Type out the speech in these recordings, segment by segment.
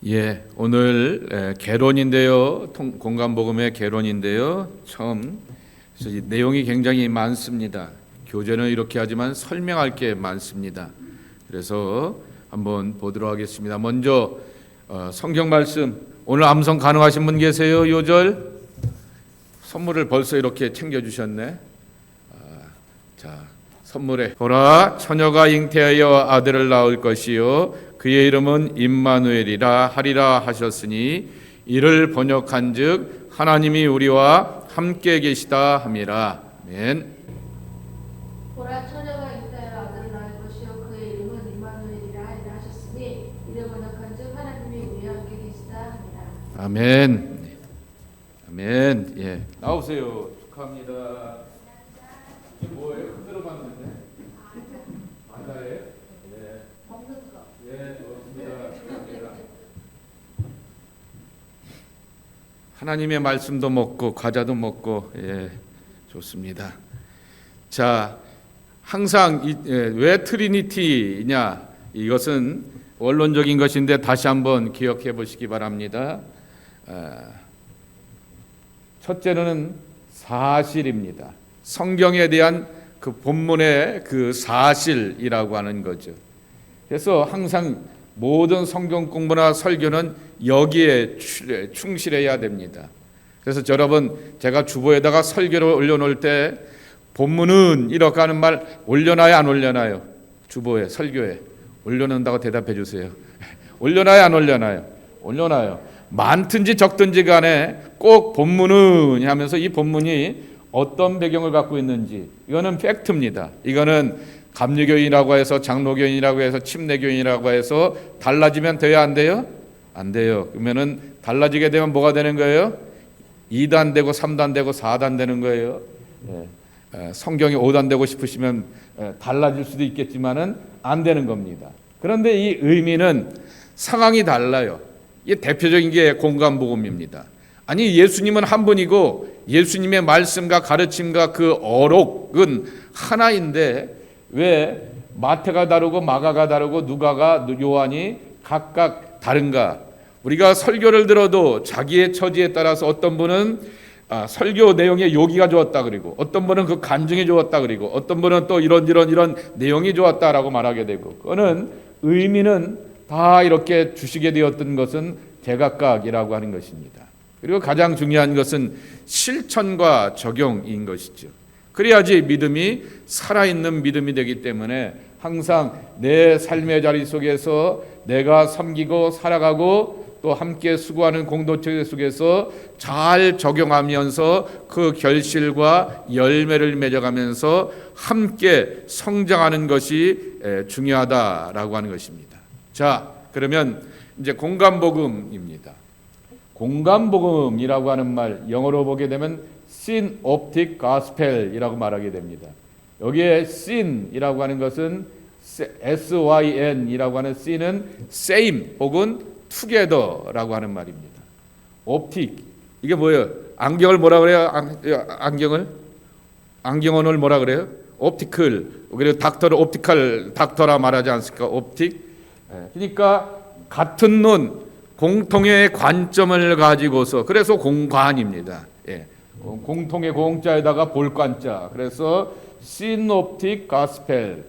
예, 오늘 개론인데요. 공간복음의 개론인데요. 처음 그래서 이 내용이 굉장히 많습니다. 교재는 이렇게 하지만 설명할 게 많습니다. 그래서 한번 보도록 하겠습니다. 먼저 성경 말씀, 오늘 암송 가능하신 분 계세요? 요절 선물을 벌써 이렇게 챙겨주셨네. 자, 선물에 보라, 처녀가 잉태하여 아들을 낳을 것이요 그의 이름은 임마누엘이라 하리라 하셨으니 이를 번역한즉 하나님이 우리와 함께 계시다 함이라. 아멘. 보라, 처녀가 잉태하여 아들을 낳을 것이요 그의 이름은 임마누엘이라 하리라 하셨으니 이를 번역한즉 하나님이 우리와 함께 계시다 함이라. 아멘. 아멘. 예, 나오세요. 축하합니다. 이게 뭐예요? 흔들어 봤는데 바다에 먹는 거. 예, 좋습니다. 축하합니다. 하나님의 말씀도 먹고 과자도 먹고 좋습니다. 자, 항상 왜 트리니티냐, 이것은 원론적인 것인데 다시 한번 기억해 보시기 바랍니다. 첫째는 사실입니다. 성경에 대한 그 본문의 그 사실이라고 하는 거죠. 그래서 항상 모든 성경 공부나 설교는 여기에 충실해야 됩니다. 그래서 여러분, 제가 주보에다가 설교를 올려놓을 때 본문은 이렇게 하는 말 올려놔요, 안 올려놔요? 주보에, 설교에 올려놓는다고 대답해 주세요. 올려놔요, 안 올려놔요? 올려놔요. 많든지 적든지 간에 꼭 본문은 하면서 이 본문이 어떤 배경을 갖고 있는지, 이거는 팩트입니다. 이거는 감리교인이라고 해서 장로교인이라고 해서 침례교인이라고 해서 달라지면 돼요, 안 돼요? 안 돼요. 그러면은 달라지게 되면 뭐가 되는 거예요? 2단 되고 3단 되고 4단 되는 거예요. 성경이 5단 되고 싶으시면 달라질 수도 있겠지만은 안 되는 겁니다. 그런데 이 의미는 상황이 달라요. 이게 대표적인 게 공간복음입니다. 아니, 예수님은 한 분이고 예수님의 말씀과 가르침과 그 어록은 하나인데 왜 마태가 다르고 마가가 다르고 누가가 요한이 각각 다른가? 우리가 설교를 들어도 자기의 처지에 따라서 어떤 분은 설교 내용에 요기가 좋았다 그리고 어떤 분은 그 간증이 좋았다 그리고 어떤 분은 또 이런 내용이 좋았다라고 말하게 되고, 그거는 의미는 다 이렇게 주시게 되었던 것은 제각각이라고 하는 것입니다. 그리고 가장 중요한 것은 실천과 적용인 것이죠. 그래야지 믿음이 살아있는 믿음이 되기 때문에 항상 내 삶의 자리 속에서 내가 섬기고 살아가고 또 함께 수고하는 공동체 속에서 잘 적용하면서 그 결실과 열매를 맺어가면서 함께 성장하는 것이 중요하다라고 하는 것입니다. 자, 그러면 이제 공간복음입니다. 공간복음이라고 하는 말, 영어로 보게 되면 synoptic gospel이라고 말하게 됩니다. 여기에 syn이라고 하는 것은 syn이라고 하는 syn은 same 혹은 together라고 하는 말입니다. optic, 이게 뭐예요? 안경을 뭐라 그래요? 안경을 뭐라 그래요? optical. 그리고 닥터를 optical 닥터라 말하지 않습니까? optic. 그러니까 같은 눈, 공통의 관점을 가지고서, 그래서 공관입니다. 공통의 공자에다가 볼관자, 그래서 synoptic gospel.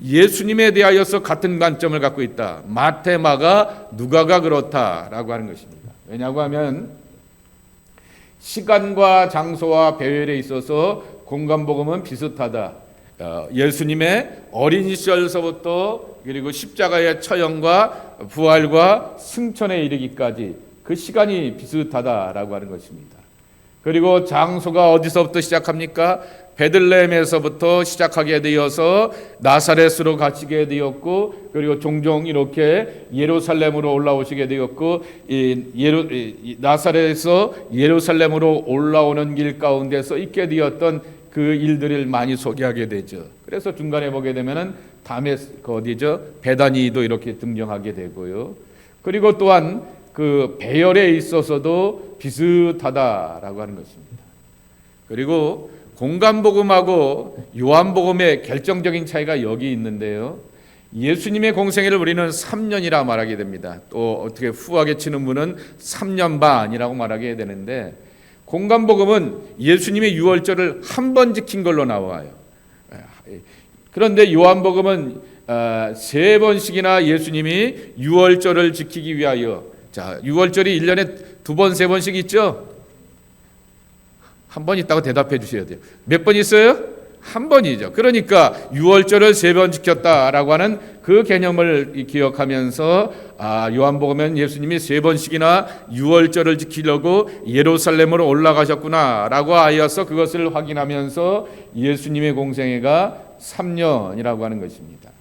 예수님에 대하여서 같은 관점을 갖고 있다. 마태, 마가, 누가가 그렇다라고 하는 것입니다. 왜냐고 하면 시간과 장소와 배열에 있어서 공간복음은 비슷하다. 예수님의 어린 시절서부터 그리고 십자가의 처형과 부활과 승천에 이르기까지 그 시간이 비슷하다라고 하는 것입니다. 그리고 장소가 어디서부터 시작합니까? 베들레헴에서부터 시작하게 되어서 나사렛으로 가시게 되었고, 그리고 종종 이렇게 예루살렘으로 올라오시게 되었고, 나사렛에서 예루살렘으로 올라오는 길 가운데서 있게 되었던 그 일들을 많이 소개하게 되죠. 그래서 중간에 보게 되면은 어디죠? 베다니도 이렇게 등장하게 되고요. 그리고 또한 그 배열에 있어서도 비슷하다라고 하는 것입니다. 그리고 공간복음하고 요한복음의 결정적인 차이가 여기 있는데요. 예수님의 공생애를 우리는 3년이라 말하게 됩니다. 또 어떻게 후하게 치는 분은 3년 반이라고 말하게 되는데, 공관복음은 예수님의 유월절을 한 번 지킨 걸로 나와요. 그런데 요한복음은 3번씩이나 예수님이 유월절을 지키기 위하여, 자, 유월절이 1년에 2번, 3번씩 있죠? 한 번 있다고 대답해 주셔야 돼요. 몇 번 있어요? 한 번이죠. 그러니까 유월절을 3번 지켰다라고 하는 그 개념을 기억하면서, 요한복음은 예수님이 3번씩이나 유월절을 지키려고 예루살렘으로 올라가셨구나라고 하여서 그것을 확인하면서 예수님의 공생애가 3년이라고 하는 것입니다.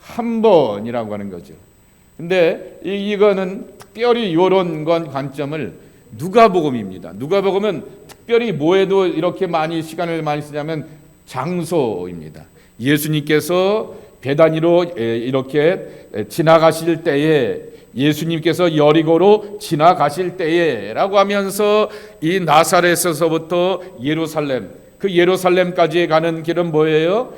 한 번이라고 하는 거죠. 근데 이거는 특별히 이런 관점을 누가복음입니다. 누가복음은 특별히 뭐에도 이렇게 많이 시간을 많이 쓰냐면 장소입니다. 예수님께서 베다니로 이렇게 지나가실 때에, 예수님께서 여리고로 지나가실 때에라고 하면서 이 나사렛에서부터 예루살렘, 그 예루살렘까지 가는 길은 뭐예요?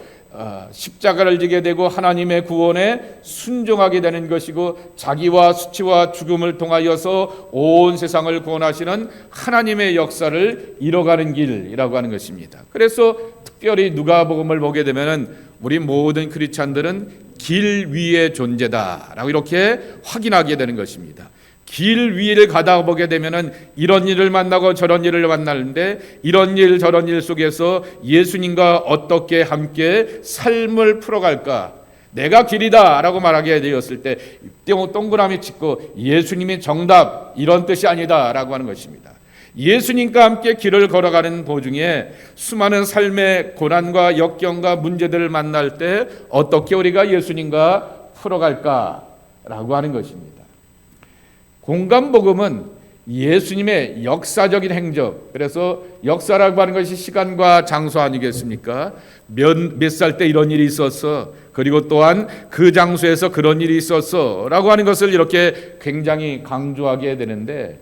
십자가를 지게 되고 하나님의 구원에 순종하게 되는 것이고, 자기와 수치와 죽음을 통하여서 온 세상을 구원하시는 하나님의 역사를 이뤄가는 길이라고 하는 것입니다. 그래서 특별히 누가복음을 보게 되면은 우리 모든 크리스찬들은 길 위의 존재다라고 이렇게 확인하게 되는 것입니다. 길 위를 가다 보게 되면은 이런 일을 만나고 저런 일을 만나는데, 이런 일 저런 일 속에서 예수님과 어떻게 함께 삶을 풀어갈까, 내가 길이다라고 말하게 되었을 때 동그라미 찍고 예수님이 정답, 이런 뜻이 아니다라고 하는 것입니다. 예수님과 함께 길을 걸어가는 도중에 수많은 삶의 고난과 역경과 문제들을 만날 때 어떻게 우리가 예수님과 풀어갈까라고 하는 것입니다. 공관복음은 예수님의 역사적인 행적, 그래서 역사라고 하는 것이 시간과 장소 아니겠습니까? 몇 살 때 이런 일이 있었어, 그리고 또한 그 장소에서 그런 일이 있었어 라고 하는 것을 이렇게 굉장히 강조하게 되는데,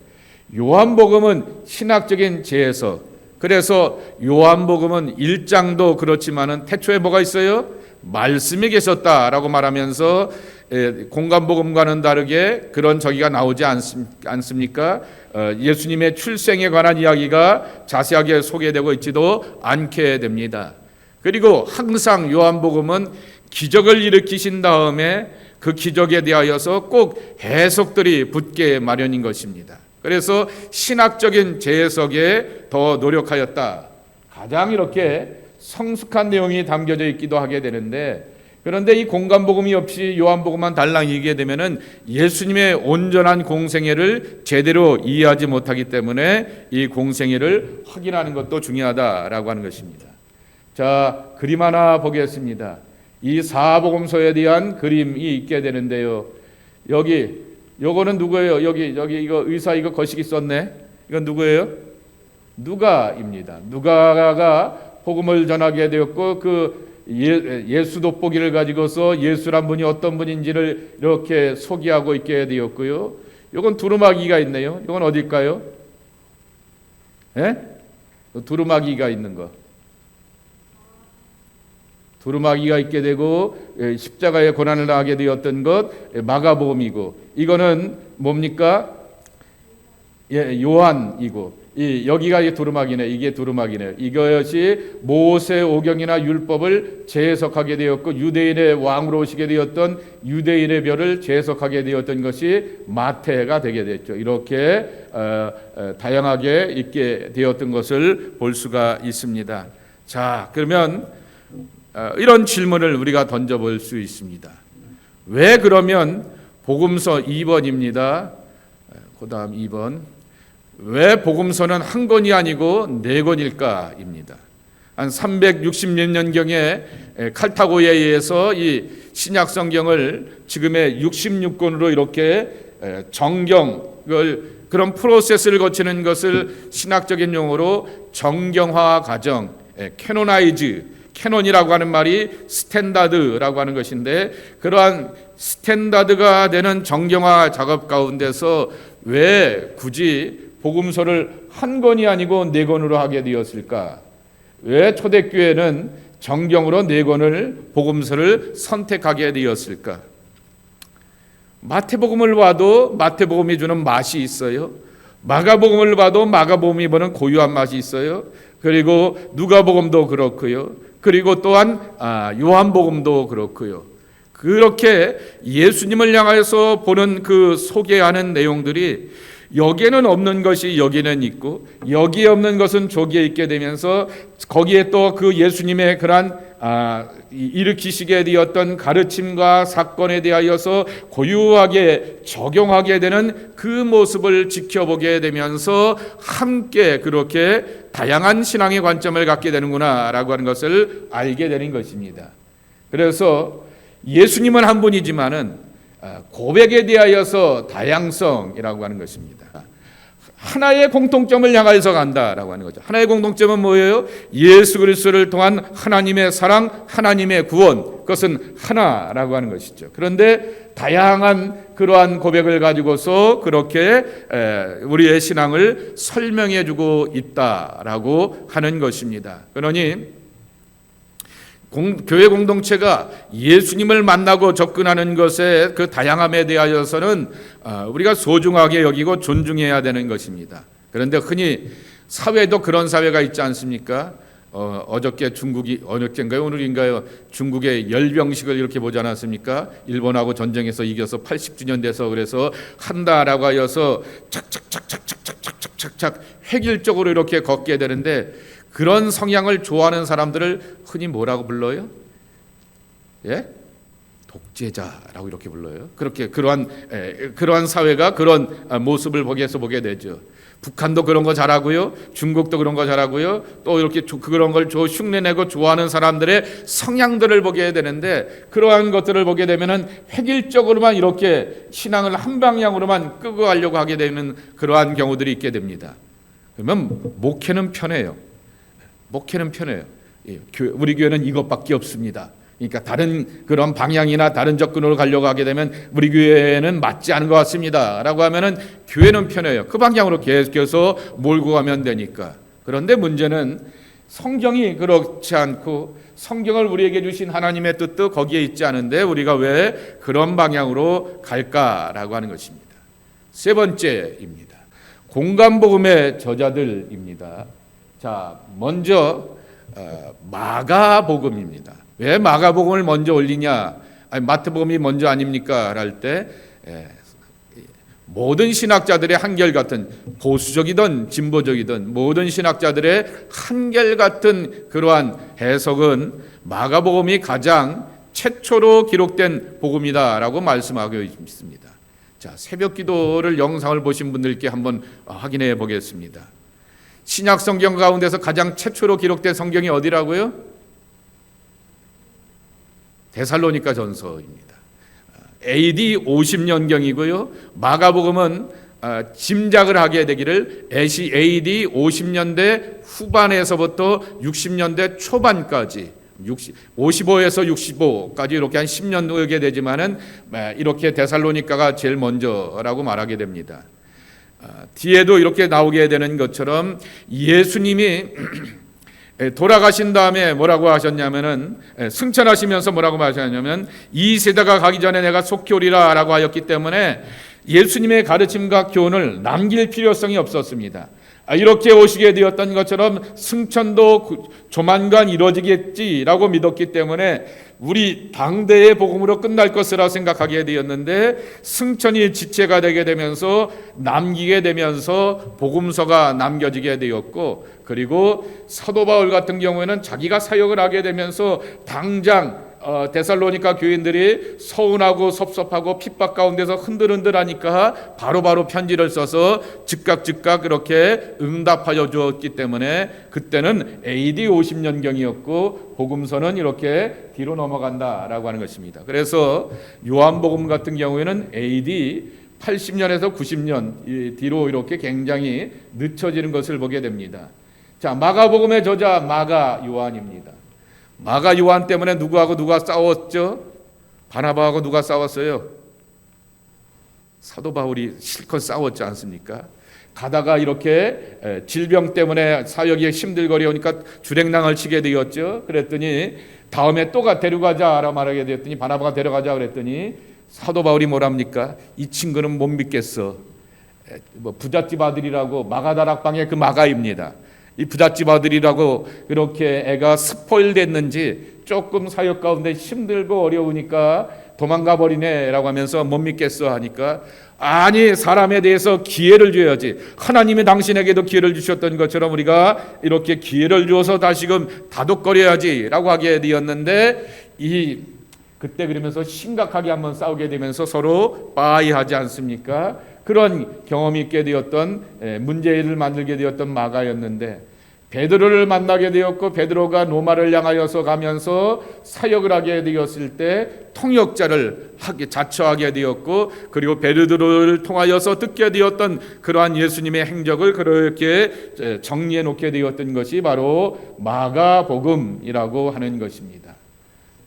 요한복음은 신학적인 재해석, 그래서 요한복음은 1장도 그렇지만은 태초에 뭐가 있어요? 말씀이 계셨다라고 말하면서 공관복음과는 다르게 그런 저기가 나오지 않습니까? 예수님의 출생에 관한 이야기가 자세하게 소개되고 있지도 않게 됩니다. 그리고 항상 요한복음은 기적을 일으키신 다음에 그 기적에 대하여서 꼭 해석들이 붙게 마련인 것입니다. 그래서 신학적인 재해석에 더 노력하였다. 가장 이렇게 성숙한 내용이 담겨져 있기도 하게 되는데, 그런데 이 공관복음이 없이 요한복음만 달랑 읽게 되면은 예수님의 온전한 공생애를 제대로 이해하지 못하기 때문에 이 공생애를 확인하는 것도 중요하다라고 하는 것입니다. 자, 그림 하나 보겠습니다. 이 사복음서에 대한 그림이 있게 되는데요. 요거는 누구예요? 여기 이거 의사 이거 거시기 썼네. 이건 누구예요? 누가입니다. 누가가 복음을 전하게 되었고, 그 예수 돋보기를 가지고서 예수란 분이 어떤 분인지를 이렇게 소개하고 있게 되었고요. 이건 두루마기가 있네요. 이건 어딜까요? 예? 두루마기가 있는 거. 두루마기가 있게 되고 십자가의 고난을 당하게 되었던 것 마가복음이고, 이거는 뭡니까? 요한이고, 여기가 이 두루마기네. 이게 두루마기네. 이것이 모세 오경이나 율법을 재해석하게 되었고, 유대인의 왕으로 오시게 되었던 유대인의 별을 재해석하게 되었던 것이 마태가 되게 됐죠. 이렇게 다양하게 있게 되었던 것을 볼 수가 있습니다. 자, 그러면 이런 질문을 우리가 던져볼 수 있습니다. 왜 그러면 복음서 2번입니다. 그 다음 2번. 왜 복음서는 한 권이 아니고 4권일까입니다. 한 360몇 년경에 칼타고에 의해서 이 신약 성경을 지금의 66권으로 이렇게 정경을, 그런 프로세스를 거치는 것을 신학적인 용어로 정경화 과정, 캐논이라고 하는 말이 스탠다드라고 하는 것인데, 그러한 스탠다드가 되는 정경화 작업 가운데서 왜 굳이 복음서를 한 권이 아니고 4권으로 하게 되었을까? 왜 초대교회는 정경으로 4권을 복음서를 선택하게 되었을까? 마태복음을 봐도 마태복음이 주는 맛이 있어요. 마가복음을 봐도 마가복음이 보는 고유한 맛이 있어요. 그리고 누가복음도 그렇고요. 그리고 또한 요한복음도 그렇고요. 그렇게 예수님을 향해서 보는 그 소개하는 내용들이 여기에는 없는 것이 여기는 있고 여기에 없는 것은 저기에 있게 되면서 거기에 또 그 예수님의 그러한 일으키시게 되었던 가르침과 사건에 대하여서 고유하게 적용하게 되는 그 모습을 지켜보게 되면서 함께 그렇게 다양한 신앙의 관점을 갖게 되는구나라고 하는 것을 알게 되는 것입니다. 그래서 예수님은 한 분이지만은 고백에 대하여서 다양성이라고 하는 것입니다. 하나의 공통점을 향해서 간다라고 하는 거죠. 하나의 공통점은 뭐예요? 예수 그리스도를 통한 하나님의 사랑, 하나님의 구원, 그것은 하나라고 하는 것이죠. 그런데 다양한 그러한 고백을 가지고서 그렇게 우리의 신앙을 설명해주고 있다라고 하는 것입니다. 그러니 교회 공동체가 예수님을 만나고 접근하는 것의 그 다양함에 대하여서는 우리가 소중하게 여기고 존중해야 되는 것입니다. 그런데 흔히 사회도 그런 사회가 있지 않습니까? 어저께 중국이 어저께인가요? 오늘인가요? 중국의 열병식을 이렇게 보지 않았습니까? 일본하고 전쟁에서 이겨서 80주년 돼서 그래서 한다라고 하여서 착착착착착착착착 획일적으로 이렇게 걷게 되는데 그런 성향을 좋아하는 사람들을 흔히 뭐라고 불러요? 예? 독재자라고 이렇게 불러요. 그렇게 그러한 사회가 그런 모습을 보게 되죠. 북한도 그런 거 잘하고요, 중국도 그런 거 잘하고요. 또 이렇게 그런 걸 흉내내고 좋아하는 사람들의 성향들을 보게 되는데 그러한 것들을 보게 되면은 획일적으로만 이렇게 신앙을 한 방향으로만 끄고 가려고 하게 되는 그러한 경우들이 있게 됩니다. 그러면 목회는 편해요. 목회는 편해요. 우리 교회는 이것밖에 없습니다. 그러니까 다른 그런 방향이나 다른 접근으로 가려고 하게 되면 우리 교회는 맞지 않은 것 같습니다 라고 하면은 교회는 편해요. 그 방향으로 계속해서 몰고 가면 되니까. 그런데 문제는 성경이 그렇지 않고 성경을 우리에게 주신 하나님의 뜻도 거기에 있지 않은데 우리가 왜 그런 방향으로 갈까라고 하는 것입니다. 세 번째입니다. 공간복음의 저자들입니다. 자, 먼저 마가복음입니다. 왜 마가복음을 먼저 올리냐? 마태복음이 먼저 아닙니까? 할 때 모든 신학자들의 한결같은 보수적이든 진보적이든 모든 신학자들의 한결같은 그러한 해석은 마가복음이 가장 최초로 기록된 복음이다라고 말씀하고 있습니다. 자, 새벽기도를 영상을 보신 분들께 한번 확인해 보겠습니다. 신약 성경 가운데서 가장 최초로 기록된 성경이 어디라고요? 데살로니가 전서입니다. AD 50년경이고요. 마가복음은 짐작을 하게 되기를 AD 50년대 후반에서부터 60년대 초반까지 55에서 65까지 이렇게 한 10년 후에 되지만은 이렇게 데살로니가가 제일 먼저라고 말하게 됩니다. 뒤에도 이렇게 나오게 되는 것처럼 예수님이 돌아가신 다음에 뭐라고 하셨냐면은 승천하시면서 뭐라고 하셨냐면 이 세대가 가기 전에 내가 속히 오리라 라고 하였기 때문에 예수님의 가르침과 교훈을 남길 필요성이 없었습니다. 이렇게 오시게 되었던 것처럼 승천도 조만간 이루어지겠지라고 믿었기 때문에 우리 당대의 복음으로 끝날 것이라 생각하게 되었는데 승천이 지체가 되게 되면서 남기게 되면서 복음서가 남겨지게 되었고 그리고 사도 바울 같은 경우에는 자기가 사역을 하게 되면서 당장 데살로니가 교인들이 서운하고 섭섭하고 핍박 가운데서 흔들흔들하니까 바로바로 편지를 써서 즉각 그렇게 응답하여 주었기 때문에 그때는 AD 50년경이었고 복음서는 이렇게 뒤로 넘어간다라고 하는 것입니다. 그래서 요한복음 같은 경우에는 AD 80년에서 90년 뒤로 이렇게 굉장히 늦춰지는 것을 보게 됩니다. 자, 마가복음의 저자 마가 요한입니다. 마가 요한 때문에 누구하고 누가 싸웠죠? 바나바하고 누가 싸웠어요? 사도 바울이 실컷 싸웠지 않습니까? 가다가 이렇게 질병 때문에 사역이 힘들거리니까 주랭랑을 치게 되었죠. 그랬더니 다음에 또 데려가자라 말하게 되었더니 바나바가 데려가자 그랬더니 사도 바울이 뭐랍니까? 이 친구는 못 믿겠어. 부잣집 아들이라고 마가다락방의 그 마가입니다. 이 부잣집 아들이라고 그렇게 애가 스포일 됐는지 조금 사역 가운데 힘들고 어려우니까 도망가 버리네라고 하면서 못 믿겠어 하니까 아니 사람에 대해서 기회를 줘야지. 하나님이 당신에게도 기회를 주셨던 것처럼 우리가 이렇게 기회를 주어서 다시금 다독거려야지라고 하게 되었는데 그때 그러면서 심각하게 한번 싸우게 되면서 서로 빠이하지 않습니까? 그런 경험이 있게 되었던 문제를 만들게 되었던 마가였는데 베드로를 만나게 되었고 베드로가 로마를 향하여서 가면서 사역을 하게 되었을 때 통역자를 자처하게 되었고 그리고 베드로를 통하여서 듣게 되었던 그러한 예수님의 행적을 그렇게 정리해 놓게 되었던 것이 바로 마가복음이라고 하는 것입니다.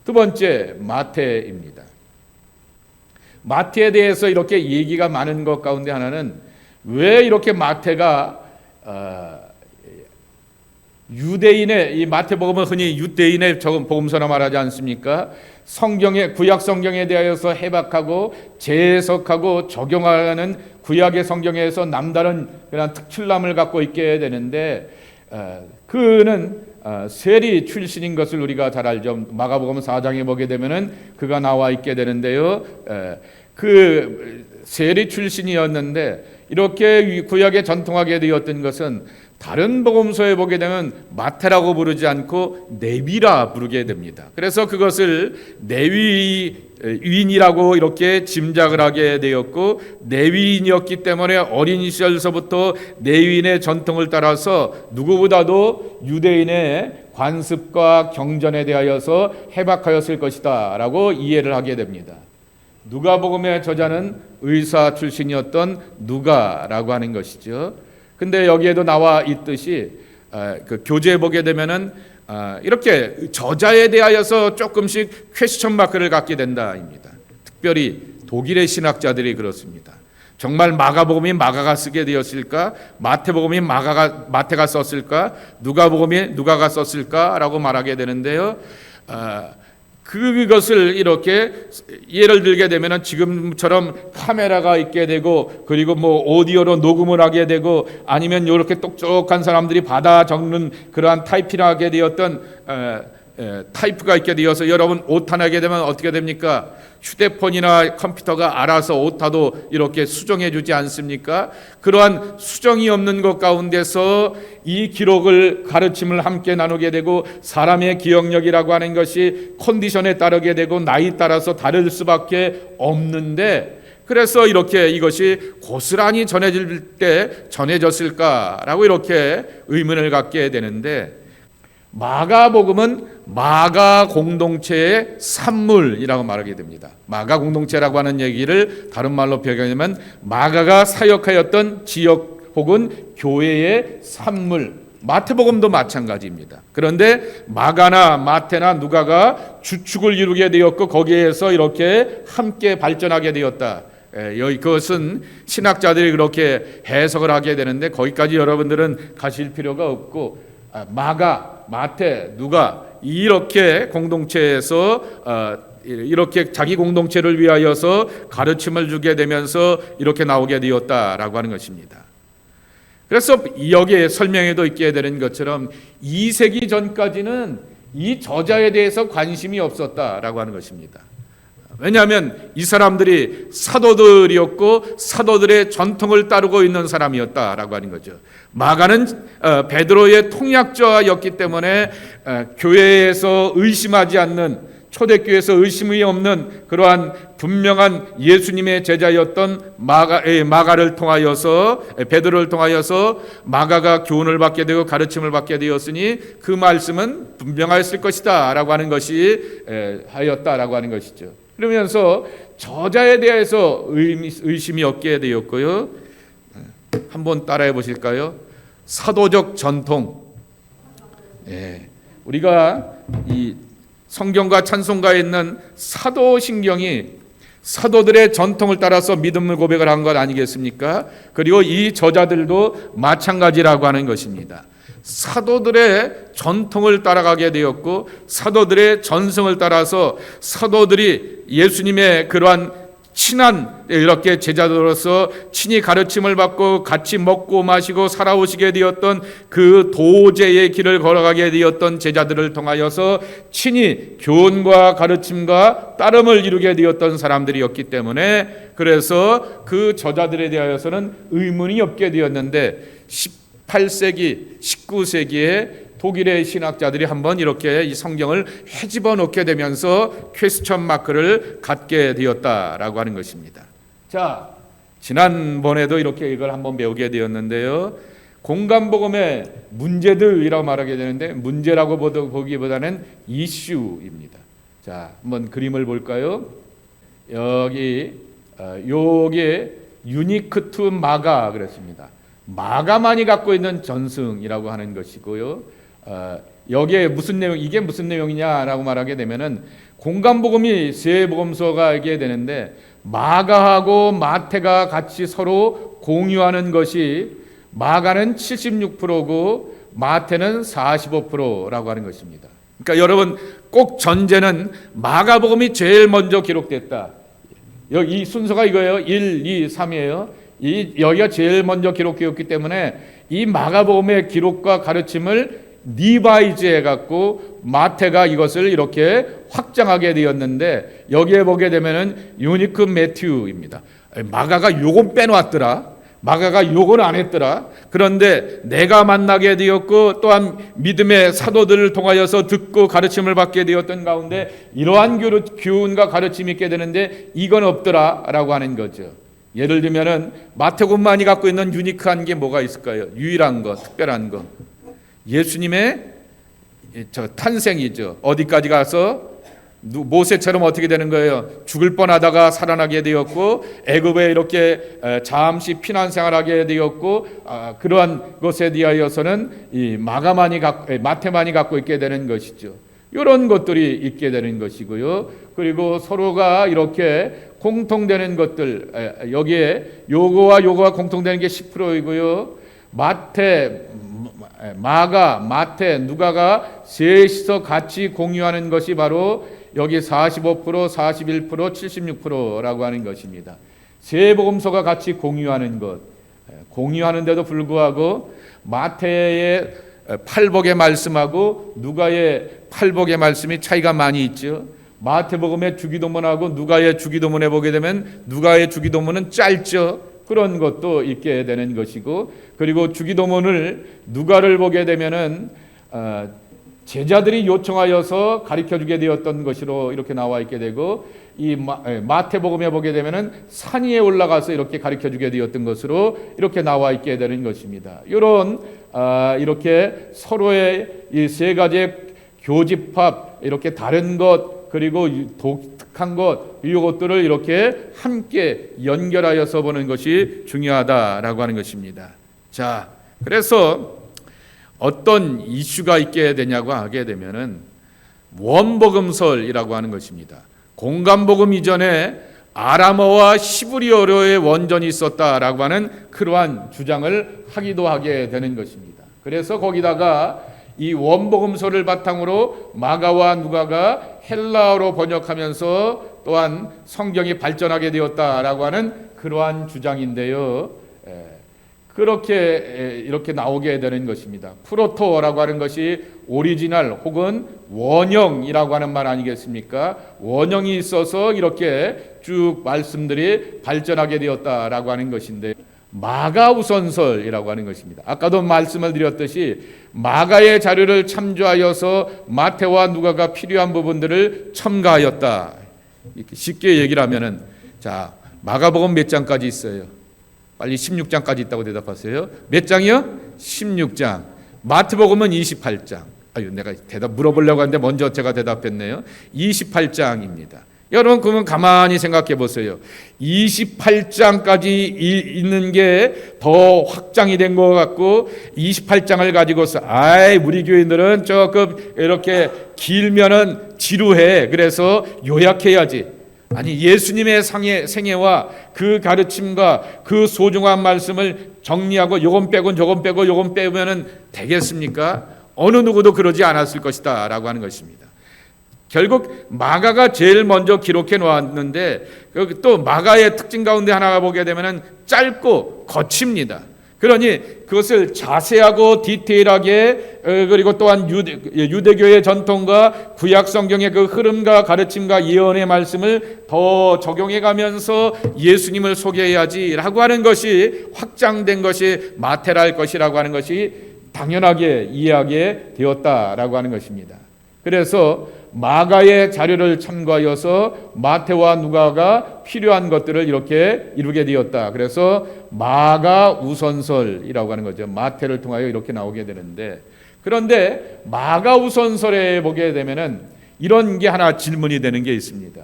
두 번째 마태입니다. 마태에 대해서 이렇게 얘기가 많은 것 가운데 하나는 왜 이렇게 마태가 유대인의 이 마태복음은 흔히 유대인의 복음서라 말하지 않습니까? 성경의 구약 성경에 대하여서 해박하고 재해석하고 적용하는 구약의 성경에서 남다른 그런 특출남을 갖고 있게 되는데 그는 세리 출신인 것을 우리가 잘 알죠. 마가복음 4장에 보게 되면은 그가 나와 있게 되는데요. 그 세리 출신이었는데 이렇게 구약에 전통하게 되었던 것은 다른 복음서에 보게 되면 마태라고 부르지 않고 네비라 부르게 됩니다. 그래서 그것을 네위인이라고 이렇게 짐작을 하게 되었고 네위인이었기 때문에 어린 시절서부터 네위인의 전통을 따라서 누구보다도 유대인의 관습과 경전에 대하여서 해박하였을 것이다 라고 이해를 하게 됩니다. 누가복음의 저자는 의사 출신이었던 누가라고 하는 것이죠. 근데 여기에도 나와 있듯이 그 교재에 보게 되면은 이렇게 저자에 대하여서 조금씩 퀘스천 마크를 갖게 된다입니다. 특별히 독일의 신학자들이 그렇습니다. 정말 마가복음이 마가가 쓰게 되었을까? 마태복음이 마태가 썼을까? 누가복음이 누가가 썼을까라고 말하게 되는데요. 그것을 이렇게 예를 들게 되면은 지금처럼 카메라가 있게 되고 그리고 뭐 오디오로 녹음을 하게 되고 아니면 이렇게 똑똑한 사람들이 받아 적는 그러한 타이핑하게 되었던 타이프가 있게 되어서 여러분 오타나게 되면 어떻게 됩니까? 휴대폰이나 컴퓨터가 알아서 오타도 이렇게 수정해 주지 않습니까? 그러한 수정이 없는 것 가운데서 이 기록을 가르침을 함께 나누게 되고 사람의 기억력이라고 하는 것이 컨디션에 따르게 되고 나이 따라서 다를 수밖에 없는데 그래서 이렇게 이것이 고스란히 전해질 때 전해졌을까라고 이렇게 의문을 갖게 되는데 마가복음은 마가 공동체의 산물이라고 말하게 됩니다. 마가 공동체라고 하는 얘기를 다른 말로 표현하면 마가가 사역하였던 지역 혹은 교회의 산물. 마태복음도 마찬가지입니다. 그런데 마가나 마태나 누가가 주축을 이루게 되었고 거기에서 이렇게 함께 발전하게 되었다. 그것은 신학자들이 그렇게 해석을 하게 되는데 거기까지 여러분들은 가실 필요가 없고 마가, 마태, 누가 이렇게 공동체에서 이렇게 자기 공동체를 위하여서 가르침을 주게 되면서 이렇게 나오게 되었다라고 하는 것입니다. 그래서 여기에 설명에도 있게 되는 것처럼 2세기 전까지는 이 저자에 대해서 관심이 없었다라고 하는 것입니다. 왜냐하면 이 사람들이 사도들이었고 사도들의 전통을 따르고 있는 사람이었다라고 하는 거죠. 마가는 베드로의 통역자였기 때문에 교회에서 의심하지 않는 초대교회에서 의심이 없는 그러한 분명한 예수님의 제자였던 마가를 통하여서 베드로를 통하여서 마가가 교훈을 받게 되고 가르침을 받게 되었으니 그 말씀은 분명하였을 것이다 라고 하는 것이 하였다라고 하는 것이죠. 그러면서 저자에 대해서 의심이 없게 되었고요. 한번 따라해 보실까요? 사도적 전통. 우리가 이 성경과 찬송가에 있는 사도신경이 사도들의 전통을 따라서 믿음을 고백을 한 것 아니겠습니까? 그리고 이 저자들도 마찬가지라고 하는 것입니다. 사도들의 전통을 따라가게 되었고 사도들의 전승을 따라서 사도들이 예수님의 그러한 친한 이렇게 제자들로서 친히 가르침을 받고 같이 먹고 마시고 살아오시게 되었던 그 도제의 길을 걸어가게 되었던 제자들을 통하여서 친히 교훈과 가르침과 따름을 이루게 되었던 사람들이었기 때문에 그래서 그 저자들에 대하여서는 의문이 없게 되었는데 18세기, 19세기에 독일의 신학자들이 한번 이렇게 이 성경을 헤집어 놓게 되면서 퀘스천 마크를 갖게 되었다라고 하는 것입니다. 자, 지난번에도 이렇게 이걸 한번 배우게 되었는데요. 공간복음의 문제들이라고 말하게 되는데 문제라고 보기보다는 이슈입니다. 자, 한번 그림을 볼까요? 여기 요게 유니크 투 마가 그랬습니다. 마가만이 갖고 있는 전승이라고 하는 것이고요. 여기에 무슨 내용, 이게 무슨 내용이냐라고 말하게 되면은 공간복음이 세 복음서가 있게 되는데 마가하고 마태가 같이 서로 공유하는 것이 마가는 76%고 마태는 45%라고 하는 것입니다. 그러니까 여러분 꼭 전제는 마가복음이 제일 먼저 기록됐다. 여기 이 순서가 이거예요. 1, 2, 3이에요. 여기가 제일 먼저 기록되었기 때문에 이 마가복음의 기록과 가르침을 리바이즈 해갖고 마태가 이것을 이렇게 확장하게 되었는데 여기에 보게 되면은 유니크 매튜입니다. 마가가 요건 빼놓았더라. 마가가 요건 안 했더라. 그런데 내가 만나게 되었고 또한 믿음의 사도들을 통하여서 듣고 가르침을 받게 되었던 가운데 이러한 교훈과 가르침이 있게 되는데 이건 없더라라고 하는 거죠. 예를 들면은 마태복음만이 갖고 있는 유니크한 게 뭐가 있을까요? 유일한 것, 특별한 것. 예수님의 탄생이죠. 어디까지 가서 모세처럼 어떻게 되는 거예요? 죽을 뻔하다가 살아나게 되었고 애굽에 이렇게 잠시 피난 생활하게 되었고 그러한 것에 대하여서는 이 마태만이 갖고 있게 되는 것이죠. 이런 것들이 있게 되는 것이고요. 그리고 서로가 이렇게 공통되는 것들 여기에 요거와 공통되는 게 10%이고요. 마가, 마태, 누가가 셋이서 같이 공유하는 것이 바로 여기 45%, 41%, 76%라고 하는 것입니다. 세 복음서가 같이 공유하는 것, 공유하는데도 불구하고 마태의 팔복의 말씀하고 누가의 팔복의 말씀이 차이가 많이 있죠. 마태복음의 주기도문하고 누가의 주기도문에 보게 되면 누가의 주기도문은 짧죠. 그런 것도 있게 되는 것이고 그리고 주기도문을 누가를 보게 되면은 제자들이 요청하여서 가르쳐주게 되었던 것으로 이렇게 나와 있게 되고 이 마태복음에 보게 되면은 산 위에 올라가서 이렇게 가르쳐주게 되었던 것으로 이렇게 나와 있게 되는 것입니다. 이런 이렇게 서로의 이 세 가지의 교집합 이렇게 다른 것 그리고 독특한 것 이것들을 이렇게 함께 연결하여서 보는 것이 중요하다라고 하는 것입니다. 자, 그래서 어떤 이슈가 있게 되냐고 하게 되면은 원복음설이라고 하는 것입니다. 공간복음 이전에 아람어와 시브리어로의 원전이 있었다라고 하는 그러한 주장을 하기도 하게 되는 것입니다. 그래서 거기다가 이 원복음서를 바탕으로 마가와 누가가 헬라어로 번역하면서 또한 성경이 발전하게 되었다라고 하는 그러한 주장인데요. 그렇게 이렇게 나오게 되는 것입니다. 프로토라고 하는 것이 오리지널 혹은 원형이라고 하는 말 아니겠습니까? 원형이 있어서 이렇게 쭉 말씀들이 발전하게 되었다라고 하는 것인데 마가 우선설이라고 하는 것입니다. 아까도 말씀을 드렸듯이 마가의 자료를 참조하여서 마태와 누가가 필요한 부분들을 첨가하였다. 이렇게 쉽게 얘기를 하면은 자, 마가복음 몇 장까지 있어요? 빨리 16장까지 있다고 대답하세요. 몇 장이요? 16장. 마태복음은 28장. 아유, 내가 대답 물어보려고 하는데 먼저 제가 대답했네요. 28장입니다. 여러분 그러면 가만히 생각해 보세요. 28장까지 있는 게 더 확장이 된 것 같고 28장을 가지고서 우리 교인들은 조금 이렇게 길면은 지루해. 그래서 요약해야지. 아니 예수님의 생애와 그 가르침과 그 소중한 말씀을 정리하고 요건 빼고 저건 빼고 요건 빼면은 되겠습니까? 어느 누구도 그러지 않았을 것이다 라고 하는 것입니다. 결국 마가가 제일 먼저 기록해 놓았는데 또 마가의 특징 가운데 하나가 보게 되면은 짧고 거칩니다. 그러니 그것을 자세하고 디테일하게 그리고 또한 유대교의 전통과 구약 성경의 그 흐름과 가르침과 예언의 말씀을 더 적용해 가면서 예수님을 소개해야지라고 하는 것이 확장된 것이 마태랄 것이라고 하는 것이 당연하게 이해하게 되었다라고 하는 것입니다. 그래서 마가의 자료를 참고하여서 마태와 누가가 필요한 것들을 이렇게 이루게 되었다. 그래서 마가 우선설이라고 하는 거죠. 마태를 통하여 이렇게 나오게 되는데, 그런데 마가 우선설에 보게 되면은 이런 게 하나 질문이 되는 게 있습니다.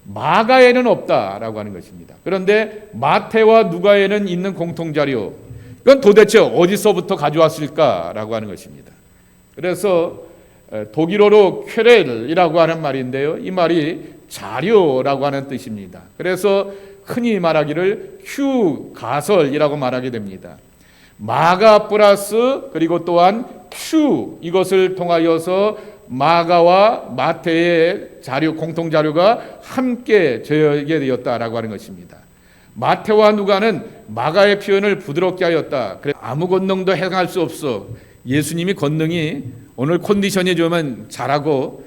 마가에는 없다라고 하는 것입니다. 그런데 마태와 누가에는 있는 공통자료, 이건 도대체 어디서부터 가져왔을까라고 하는 것입니다. 그래서 독일어로 퀘렐이라고 하는 말인데요, 이 말이 자료라고 하는 뜻입니다. 그래서 흔히 말하기를 큐가설이라고 말하게 됩니다. 마가 플러스 그리고 또한 큐, 이것을 통하여서 마가와 마태의 자료, 공통 자료가 함께 저에게 되었다라고 하는 것입니다. 마태와 누가는 마가의 표현을 부드럽게 하였다. 그래 아무 권능도 행할 수 없어. 예수님이 권능이 오늘 컨디션이 좋으면 잘하고,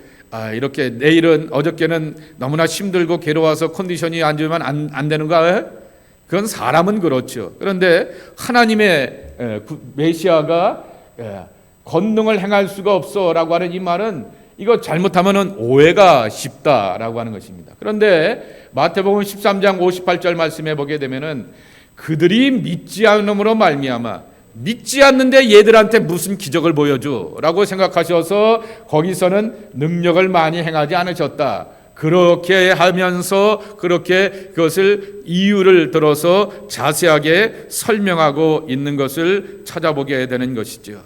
이렇게 내일은 어저께는 너무나 힘들고 괴로워서 컨디션이 안 좋으면 안 되는가? 그건 사람은 그렇죠. 그런데 하나님의 메시아가 권능을 행할 수가 없어라고 하는 이 말은 이거 잘못하면은 오해가 쉽다라고 하는 것입니다. 그런데 마태복음 13장 58절 말씀에 보게 되면은 그들이 믿지 않음으로 말미암아, 믿지 않는데 얘들한테 무슨 기적을 보여줘라고 생각하셔서 거기서는 능력을 많이 행하지 않으셨다. 그렇게 하면서 그렇게 그것을 이유를 들어서 자세하게 설명하고 있는 것을 찾아보게 되는 것이죠.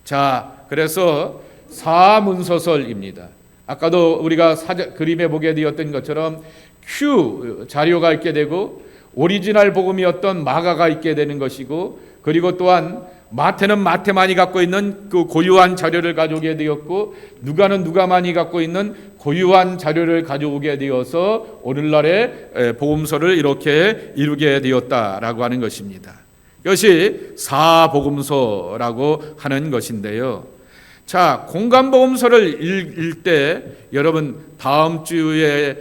자, 그래서 사문서설입니다. 아까도 우리가 그림에 보게 되었던 것처럼 큐 자료가 있게 되고 오리지널 복음이었던 마가가 있게 되는 것이고, 그리고 또한 마태는 마태만이 갖고 있는 그 고유한 자료를 가져오게 되었고, 누가는 누가만이 갖고 있는 고유한 자료를 가져오게 되어서 오늘날의 복음서를 이렇게 이루게 되었다라고 하는 것입니다. 이것이 사복음서라고 하는 것인데요. 자, 공간복음서를 읽을 때 여러분 다음 주에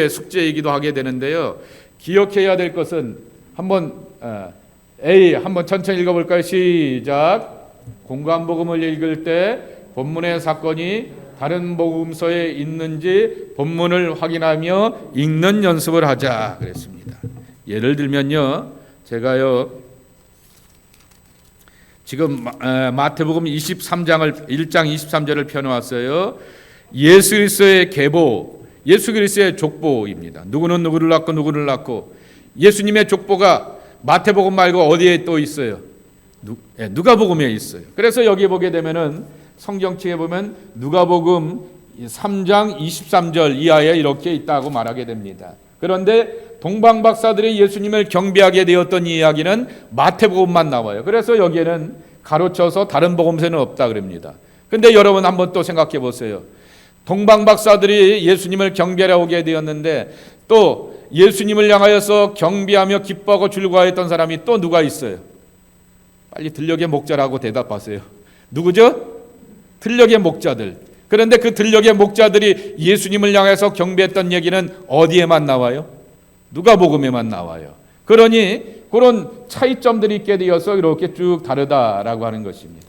숙제이기도 하게 되는데요. 기억해야 될 것은 한번 천천히 읽어볼까요? 시작. 공간복음을 읽을 때 본문의 사건이 다른 복음서에 있는지 본문을 확인하며 읽는 연습을 하자 그랬습니다. 예를 들면요, 제가요 지금 마태복음 1장 23절을 펴놓았어요. 예수 그리스도의 계보, 예수 그리스도의 족보입니다. 누구는 누구를 낳고 누구를 낳고, 예수님의 족보가 마태복음 말고 어디에 또 있어요? 누가복음에 있어요. 그래서 여기 보게 되면은 성경책에 보면 누가복음 3장 23절 이하에 이렇게 있다고 말하게 됩니다. 그런데 동방박사들이 예수님을 경배하게 되었던 이야기는 마태복음만 나와요. 그래서 여기에는 가로쳐서 다른 복음서는 없다 그럽니다. 근데 여러분 한번 또 생각해 보세요. 동방박사들이 예수님을 경배하러 오게 되었는데 또 예수님을 향하여서 경배하며 기뻐하고 즐거워했던 사람이 또 누가 있어요? 빨리 들녘의 목자라고 대답하세요. 누구죠? 들녘의 목자들. 그런데 그 들녘의 목자들이 예수님을 향해서 경배했던 얘기는 어디에만 나와요? 누가복음에만 나와요. 그러니 그런 차이점들이 있게 되어서 이렇게 쭉 다르다라고 하는 것입니다.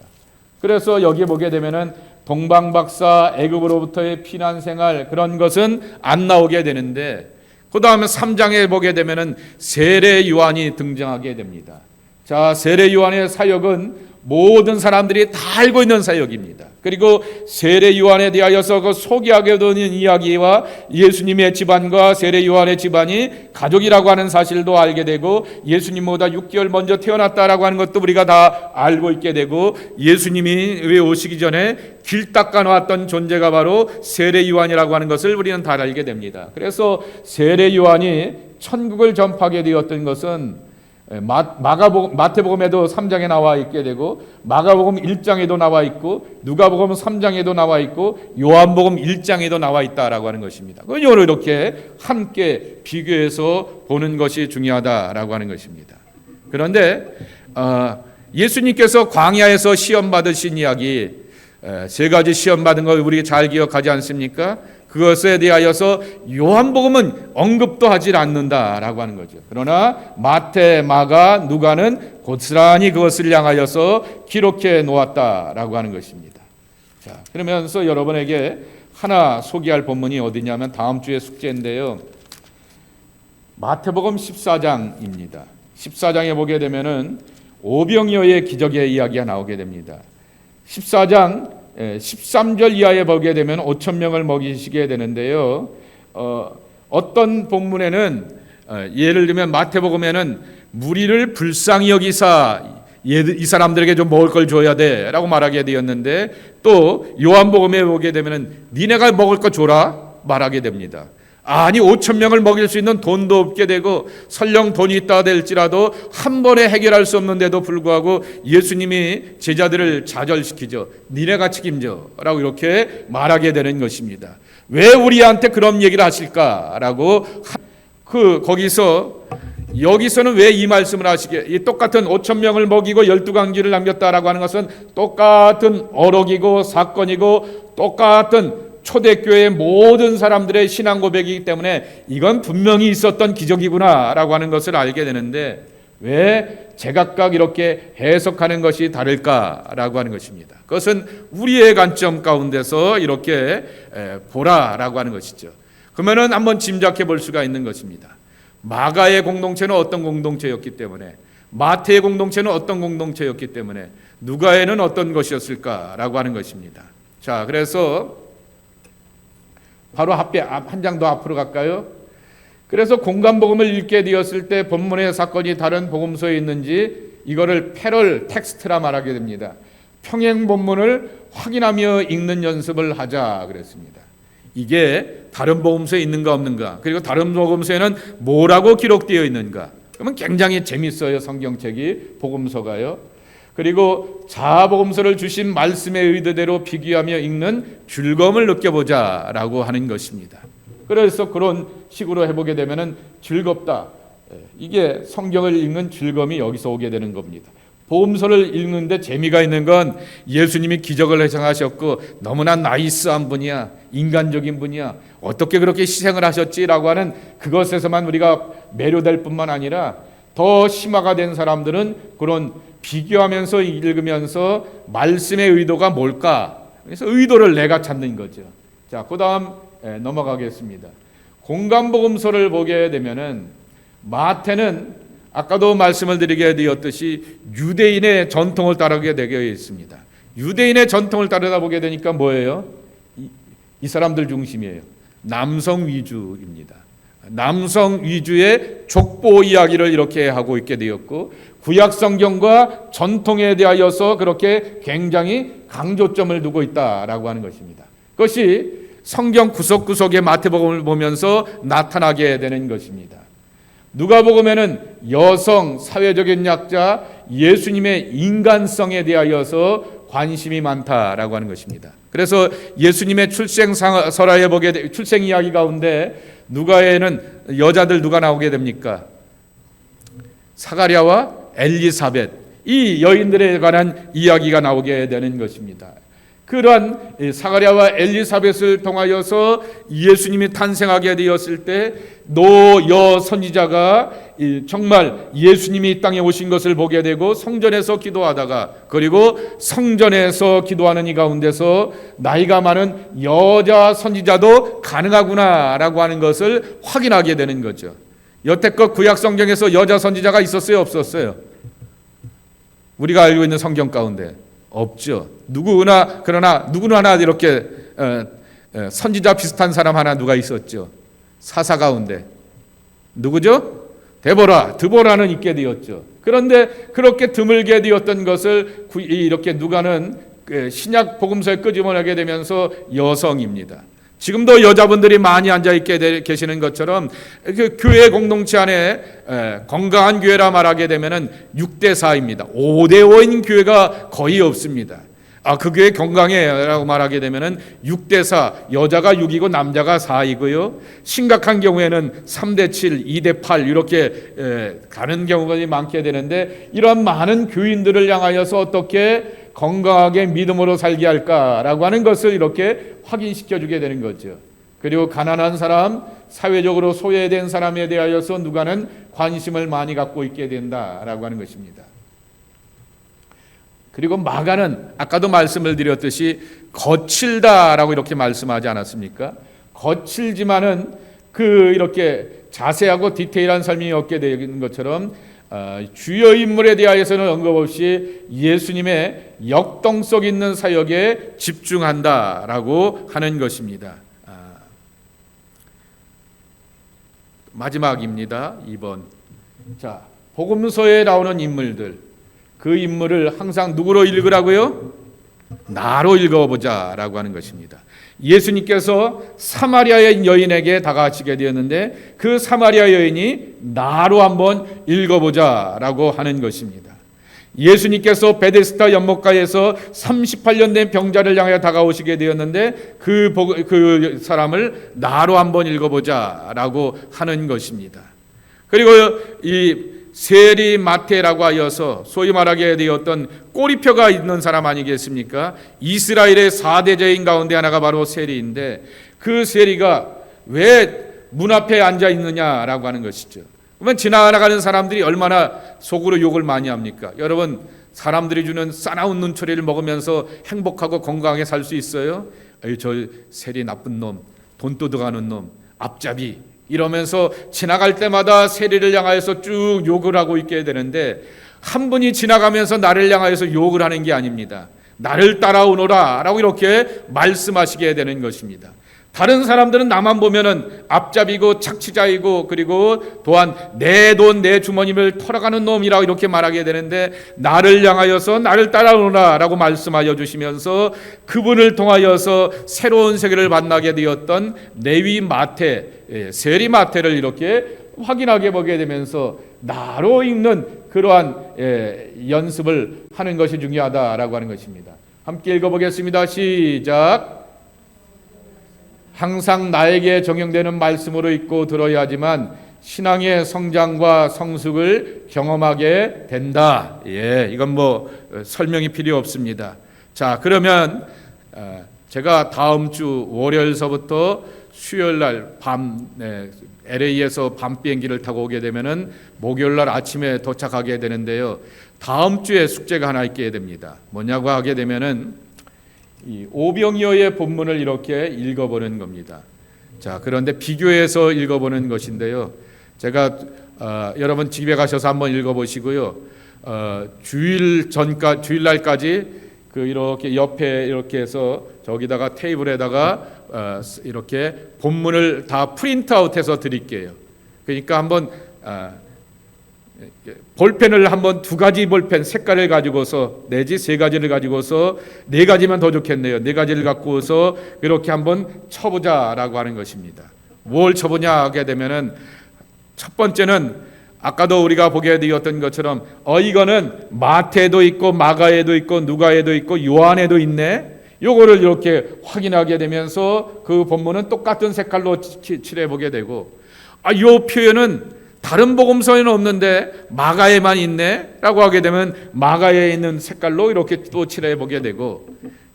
그래서 여기 보게 되면은 동방박사 애굽으로부터의 피난 생활 그런 것은 안 나오게 되는데, 그 다음에 3장에 보게 되면은 세례 요한이 등장하게 됩니다. 자, 세례 요한의 사역은 모든 사람들이 다 알고 있는 사역입니다. 그리고 세례 요한에 대하여서 그 소개하게 되는 이야기와 예수님의 집안과 세례 요한의 집안이 가족이라고 하는 사실도 알게 되고, 예수님보다 6개월 먼저 태어났다라고 하는 것도 우리가 다 알고 있게 되고, 예수님이 왜 오시기 전에 길 닦아 놓았던 존재가 바로 세례 요한이라고 하는 것을 우리는 다 알게 됩니다. 그래서 세례 요한이 천국을 전파하게 되었던 것은 마태복음에도 3장에 나와 있게 되고, 마가복음 1장에도 나와 있고, 누가복음 3장에도 나와 있고, 요한복음 1장에도 나와 있다라고 하는 것입니다. 이걸 이렇게 함께 비교해서 보는 것이 중요하다라고 하는 것입니다. 그런데 예수님께서 광야에서 시험 받으신 이야기, 세 가지 시험 받은 걸 우리 잘 기억하지 않습니까? 그것에 대하여서 요한복음은 언급도 하지 않는다라고 하는 거죠. 그러나 마태, 마가, 누가는 고스란히 그것을 향하여서 기록해 놓았다라고 하는 것입니다. 자, 그러면서 여러분에게 하나 소개할 본문이 어디냐면 다음 주의 숙제인데요. 마태복음 14장입니다. 14장에 보게 되면은 오병이어의 기적의 이야기가 나오게 됩니다. 14장 13절 이하에 보게 되면 5천 명을 먹이시게 되는데요. 어떤 본문에는 예를 들면 마태복음에는 무리를 불쌍히 여기사 이 사람들에게 좀 먹을 걸 줘야 돼라고 말하게 되었는데, 또 요한복음에 보게 되면은 니네가 먹을 거 줘라 말하게 됩니다. 아니 5천 명을 먹일 수 있는 돈도 없게 되고, 설령 돈이 있다 될지라도 한 번에 해결할 수 없는데도 불구하고 예수님이 제자들을 좌절시키죠. 니네가 책임져 라고 이렇게 말하게 되는 것입니다. 왜 우리한테 그런 얘기를 하실까라고, 여기서는 왜 이 말씀을 하시게, 이 똑같은 5천 명을 먹이고 12강쥐를 남겼다라고 하는 것은 똑같은 어록이고 사건이고 똑같은 초대교회의 모든 사람들의 신앙 고백이기 때문에 이건 분명히 있었던 기적이구나라고 하는 것을 알게 되는데, 왜 제각각 이렇게 해석하는 것이 다를까라고 하는 것입니다. 그것은 우리의 관점 가운데서 이렇게 보라라고 하는 것이죠. 그러면은 한번 짐작해 볼 수가 있는 것입니다. 마가의 공동체는 어떤 공동체였기 때문에, 마태의 공동체는 어떤 공동체였기 때문에, 누가에는 어떤 것이었을까라고 하는 것입니다. 자, 그래서 바로 앞에 한 장 더 앞으로 갈까요? 그래서 공간복음을 읽게 되었을 때 본문의 사건이 다른 복음서에 있는지 이거를 패럴 텍스트라 말하게 됩니다. 평행 본문을 확인하며 읽는 연습을 하자 그랬습니다. 이게 다른 복음서에 있는가 없는가, 그리고 다른 복음서에는 뭐라고 기록되어 있는가. 그러면 굉장히 재밌어요. 성경책이, 복음서가요. 그리고 자아복음서를 주신 말씀의 의도대로 비교하며 읽는 즐거움을 느껴보자라고 하는 것입니다. 그래서 그런 식으로 해보게 되면은 즐겁다. 이게 성경을 읽는 즐거움이 여기서 오게 되는 겁니다. 복음서를 읽는데 재미가 있는 건 예수님이 기적을 행하셨고 너무나 나이스한 분이야, 인간적인 분이야, 어떻게 그렇게 희생을 하셨지라고 하는 그것에서만 우리가 매료될 뿐만 아니라, 더 심화가 된 사람들은 그런 비교하면서 읽으면서 말씀의 의도가 뭘까? 그래서 의도를 내가 찾는 거죠. 자, 그 다음 넘어가겠습니다. 공간복음서를 보게 되면은 마태는 아까도 말씀을 드리게 되었듯이 유대인의 전통을 따르게 되어 있습니다. 유대인의 전통을 따르다 보게 되니까 뭐예요? 이 사람들 중심이에요. 남성 위주입니다. 남성 위주의 족보 이야기를 이렇게 하고 있게 되었고, 구약 성경과 전통에 대하여서 그렇게 굉장히 강조점을 두고 있다라고 하는 것입니다. 그것이 성경 구석구석의 마태복음을 보면서 나타나게 되는 것입니다. 누가복음에는 여성, 사회적인 약자, 예수님의 인간성에 대하여서 관심이 많다라고 하는 것입니다. 그래서 예수님의 출생 설화에 보게 출생 이야기 가운데 누가에는 여자들 누가 나오게 됩니까? 사가랴와 엘리사벳, 이 여인들에 관한 이야기가 나오게 되는 것입니다. 그러한 사가랴와 엘리사벳을 통하여서 예수님이 탄생하게 되었을 때 노여 선지자가 정말 예수님이 이 땅에 오신 것을 보게 되고, 성전에서 기도하다가, 그리고 성전에서 기도하는 이 가운데서 나이가 많은 여자 선지자도 가능하구나라고 하는 것을 확인하게 되는 거죠. 여태껏 구약 성경에서 여자 선지자가 있었어요, 없었어요? 우리가 알고 있는 성경 가운데 없죠. 그러나 누구나 하나 이렇게 선지자 비슷한 사람 하나 누가 있었죠. 사사 가운데 누구죠? 드보라는 있게 되었죠. 그런데 그렇게 드물게 되었던 것을 이렇게 누가는 신약 복음서에 끄집어내게 되면서 여성입니다. 지금도 여자분들이 많이 앉아있게 계시는 것처럼 그 교회 공동체 안에 건강한 교회라 말하게 되면은 6대4입니다. 5대5인 교회가 거의 없습니다. 그 교회 건강해라고 말하게 되면은 6대4, 여자가 6이고 남자가 4이고요. 심각한 경우에는 3대7, 2대8 이렇게 가는 경우가 많게 되는데, 이러한 많은 교인들을 향하여서 어떻게 건강하게 믿음으로 살게 할까라고 하는 것을 이렇게 확인시켜 주게 되는 거죠. 그리고 가난한 사람, 사회적으로 소외된 사람에 대하여서 누가는 관심을 많이 갖고 있게 된다라고 하는 것입니다. 그리고 마가는 아까도 말씀을 드렸듯이 거칠다라고 이렇게 말씀하지 않았습니까? 거칠지만은 이렇게 자세하고 디테일한 설명이 없게 되는 것처럼 주요 인물에 대하여서는 언급 없이 예수님의 역동성 있는 사역에 집중한다라고 하는 것입니다. 마지막입니다. 2번. 자, 복음서에 나오는 인물들, 그 인물을 항상 누구로 읽으라고요? 나로 읽어보자라고 하는 것입니다. 예수님께서 사마리아의 여인에게 다가가시게 되었는데 그 사마리아 여인이 나로 한번 읽어보자라고 하는 것입니다. 예수님께서 베데스다 연못가에서 38년 된 병자를 향해 다가오시게 되었는데 그 사람을 나로 한번 읽어보자라고 하는 것입니다. 그리고 이 세리 마태라고 하여서 소위 말하게 되었던 꼬리표가 있는 사람 아니겠습니까? 이스라엘의 4대제인 가운데 하나가 바로 세리인데, 그 세리가 왜 문 앞에 앉아 있느냐라고 하는 것이죠. 그러면 지나가는 사람들이 얼마나 속으로 욕을 많이 합니까? 여러분, 사람들이 주는 싸나운 눈초리를 먹으면서 행복하고 건강하게 살 수 있어요? 저 세리 나쁜 놈, 돈 도둑하는 놈, 앞잡이 이러면서 지나갈 때마다 세리를 향하여서 쭉 욕을 하고 있게 되는데, 한 분이 지나가면서 나를 향하여서 욕을 하는 게 아닙니다. 나를 따라오너라 라고 이렇게 말씀하시게 되는 것입니다. 다른 사람들은 나만 보면은 앞잡이고 착취자이고, 그리고 또한 내 돈 내 주머니를 털어가는 놈이라고 이렇게 말하게 되는데, 나를 향하여서 나를 따라오너라 라고 말씀하여 주시면서 그분을 통하여서 새로운 세계를 만나게 되었던 레위 마태, 세리 마태를 이렇게 확인하게 보게 되면서 나로 읽는 그러한 연습을 하는 것이 중요하다라고 하는 것입니다. 함께 읽어보겠습니다. 시작. 항상 나에게 적용되는 말씀으로 읽고 들어야 하지만 신앙의 성장과 성숙을 경험하게 된다. 이건 설명이 필요 없습니다. 자, 그러면 제가 다음 주 월요일서부터 수요일날 밤 LA에서 밤 비행기를 타고 오게 되면은 목요일날 아침에 도착하게 되는데요. 다음 주에 숙제가 하나 있게 됩니다. 뭐냐고 하게 되면은 이 오병이어의 본문을 이렇게 읽어보는 겁니다. 자, 그런데 비교해서 읽어보는 것인데요. 제가 여러분 집에 가셔서 한번 읽어보시고요. 주일날까지 이렇게 옆에 이렇게 해서 저기다가 테이블에다가 이렇게 본문을 다 프린트아웃해서 드릴게요. 그러니까 한번 볼펜을 한번 2가지 볼펜 색깔을 가지고서 내지 3가지를 가지고서 4가지만 더 좋겠네요. 4가지를 갖고서 이렇게 한번 쳐보자라고 하는 것입니다. 뭘 쳐보냐 하게 되면은 첫 번째는 아까도 우리가 보게 되었던 것처럼 이거는 마태에도 있고 마가에도 있고 누가에도 있고 요한에도 있네. 요거를 이렇게 확인하게 되면서 그 본문은 똑같은 색깔로 칠해보게 되고, 요 표현은 다른 복음서에는 없는데 마가에만 있네 라고 하게 되면 마가에 있는 색깔로 이렇게 또 칠해보게 되고,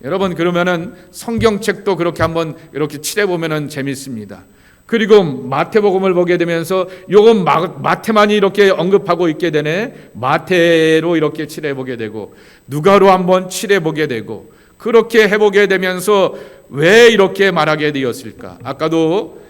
여러분 그러면은 성경책도 그렇게 한번 이렇게 칠해보면은 재밌습니다. 그리고 마태복음을 보게 되면서 요건 마태만이 이렇게 언급하고 있게 되네, 마태로 이렇게 칠해보게 되고, 누가로 한번 칠해보게 되고, 그렇게 해보게 되면서 왜 이렇게 말하게 되었을까? 아까도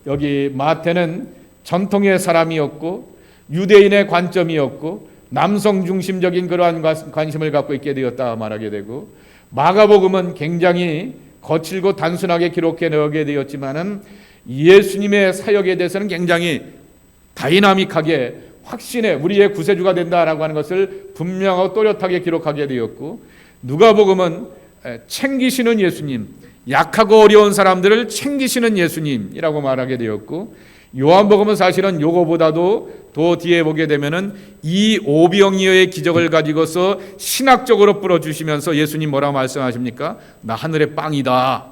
여기 마태는 전통의 사람이었고 유대인의 관점이었고 남성 중심적인 그러한 관심을 갖고 있게 되었다 말하게 되고, 마가복음은 굉장히 거칠고 단순하게 기록해 놓게 되었지만은 예수님의 사역에 대해서는 굉장히 다이나믹하게 확신해 우리의 구세주가 된다라고 하는 것을 분명하고 또렷하게 기록하게 되었고, 누가복음은 챙기시는 예수님, 약하고 어려운 사람들을 챙기시는 예수님이라고 말하게 되었고, 요한복음은 사실은 요거보다도 더 뒤에 보게 되면은 이 오병이어의 기적을 가지고서 신학적으로 풀어주시면서 예수님 뭐라고 말씀하십니까? 나 하늘의 빵이다.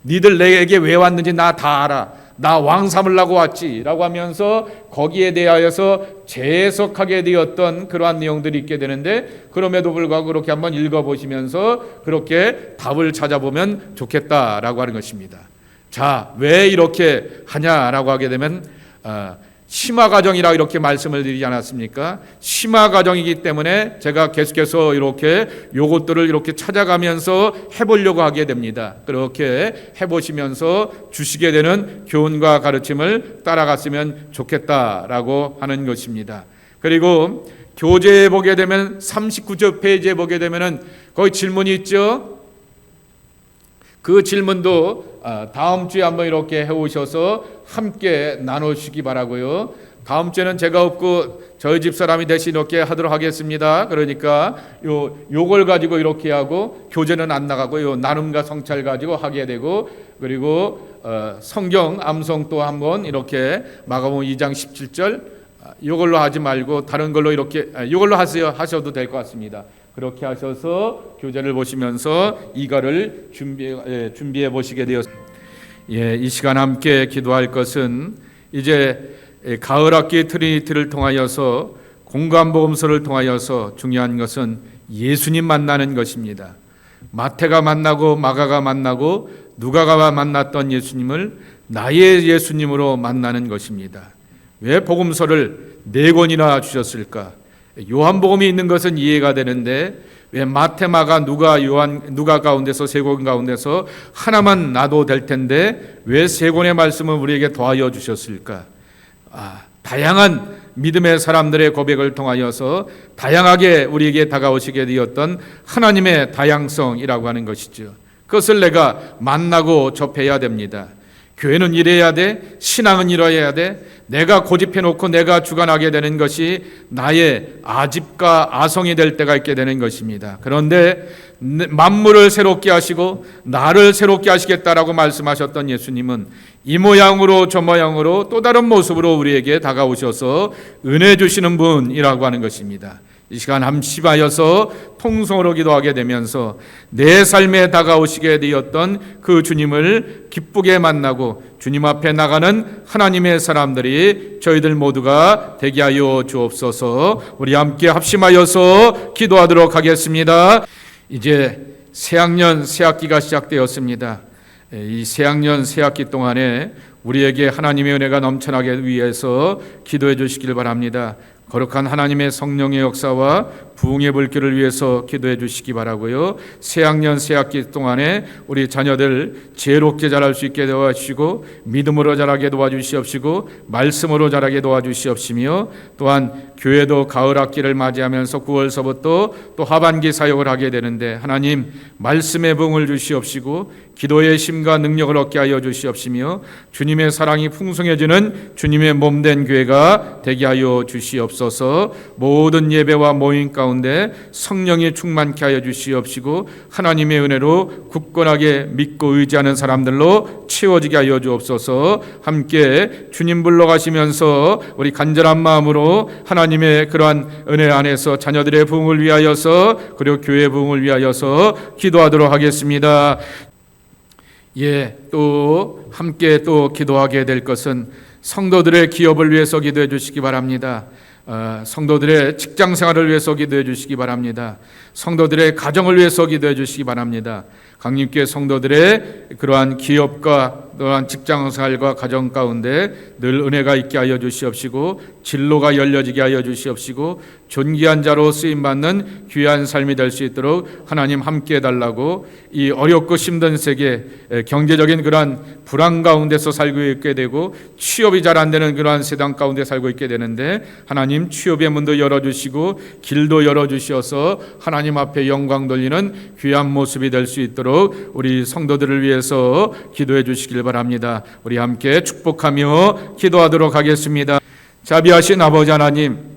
니들 내게 왜 왔는지 나 다 알아. 나 왕 삼으려고 왔지 라고 하면서 거기에 대하여서 재해석하게 되었던 그러한 내용들이 있게 되는데, 그럼에도 불구하고 그렇게 한번 읽어보시면서 그렇게 답을 찾아보면 좋겠다라고 하는 것입니다. 자, 왜 이렇게 하냐라고 하게 되면 심화 과정이라 이렇게 말씀을 드리지 않았습니까? 심화 과정이기 때문에 제가 계속해서 이렇게 요것들을 이렇게 찾아가면서 해보려고 하게 됩니다. 그렇게 해보시면서 주시게 되는 교훈과 가르침을 따라갔으면 좋겠다라고 하는 것입니다. 그리고 교재에 보게 되면 39페이지에 보게 되면은 거기 질문이 있죠. 그 질문도 다음 주에 한번 이렇게 해오셔서 함께 나누시기 바라고요. 다음 주에는 제가 없고 저희 집 사람이 대신 이렇게 하도록 하겠습니다. 그러니까 요걸 가지고 이렇게 하고, 교재는 안 나가고 요 나눔과 성찰 가지고 하게 되고, 그리고 성경 암송 또 한번 이렇게 마가복음 2장 17절 요걸로 하지 말고 다른 걸로 이렇게 요걸로 하셔도 될 것 같습니다. 그렇게 하셔서 교재를 보시면서 이거를 준비해 보시게 되었습니다. 이 시간 함께 기도할 것은 이제 가을 학기 트리니티를 통하여서 공감복음서를 통하여서 중요한 것은 예수님 만나는 것입니다. 마태가 만나고 마가가 만나고 누가가 만났던 예수님을 나의 예수님으로 만나는 것입니다. 왜 복음서를 4권이나 주셨을까? 요한복음이 있는 것은 이해가 되는데 왜 마태, 마가, 누가 가운데서 3권 가운데서 하나만 놔도 될 텐데 왜 3권의 말씀을 우리에게 더하여 주셨을까? 다양한 믿음의 사람들의 고백을 통하여서 다양하게 우리에게 다가오시게 되었던 하나님의 다양성이라고 하는 것이죠. 그것을 내가 만나고 접해야 됩니다. 교회는 이래야 돼, 신앙은 이뤄야 돼. 내가 고집해놓고 내가 주관하게 되는 것이 나의 아집과 아성이 될 때가 있게 되는 것입니다. 그런데 만물을 새롭게 하시고 나를 새롭게 하시겠다라고 말씀하셨던 예수님은 이 모양으로 저 모양으로 또 다른 모습으로 우리에게 다가오셔서 은혜 주시는 분이라고 하는 것입니다. 이 시간 함심하여서 통성으로 기도하게 되면서 내 삶에 다가오시게 되었던 그 주님을 기쁘게 만나고 주님 앞에 나가는 하나님의 사람들이 저희들 모두가 되게 하여 주옵소서. 우리 함께 합심하여서 기도하도록 하겠습니다. 이제 새학년 새학기가 시작되었습니다. 이 새학년 새학기 동안에 우리에게 하나님의 은혜가 넘쳐나게 위해서 기도해 주시길 바랍니다. 거룩한 하나님의 성령의 역사와 부흥의 불길을 위해서 기도해 주시기 바라고요. 새학년 새학기 동안에 우리 자녀들 지혜롭게 자랄 수 있게 도와주시고 믿음으로 자라게 도와주시옵시고 말씀으로 자라게 도와주시옵시며 또한 교회도 가을 학기를 맞이하면서 9월서부터 또 하반기 사역을 하게 되는데 하나님 말씀의 부흥을 주시옵시고 기도의 힘과 능력을 얻게 하여 주시옵시며 주님의 사랑이 풍성해지는 주님의 몸된 교회가 되게 하여 주시옵소서. 모든 예배와 모임 가운데 성령이 충만케 하여 주시옵시고 하나님의 은혜로 굳건하게 믿고 의지하는 사람들로 채워지게 하여 주옵소서. 함께 주님 불러가시면서 우리 간절한 마음으로 하나님의 그러한 은혜 안에서 자녀들의 부흥을 위하여서 그리고 교회의 부흥을 위하여서 기도하도록 하겠습니다. 또 함께 또 기도하게 될 것은 성도들의 기업을 위해서 기도해 주시기 바랍니다. 성도들의 직장 생활을 위해서 기도해 주시기 바랍니다. 성도들의 가정을 위해서 기도해 주시기 바랍니다. 강림교회 성도들의 그러한 기업과 또한 직장생활과 가정 가운데 늘 은혜가 있게 하여 주시옵시고 진로가 열려지게 하여 주시옵시고 존귀한 자로 쓰임받는 귀한 삶이 될 수 있도록 하나님 함께 해달라고, 이 어렵고 힘든 세계, 경제적인 그러한 불안 가운데서 살고 있게 되고 취업이 잘 안 되는 그러한 세상 가운데 살고 있게 되는데, 하나님 취업의 문도 열어주시고 길도 열어주셔서 하나님 앞에 영광 돌리는 귀한 모습이 될 수 있도록 우리 성도들을 위해서 기도해 주시길 바랍니다. 우리 함께 축복하며 기도하도록 하겠습니다. 자비하신 아버지 하나님,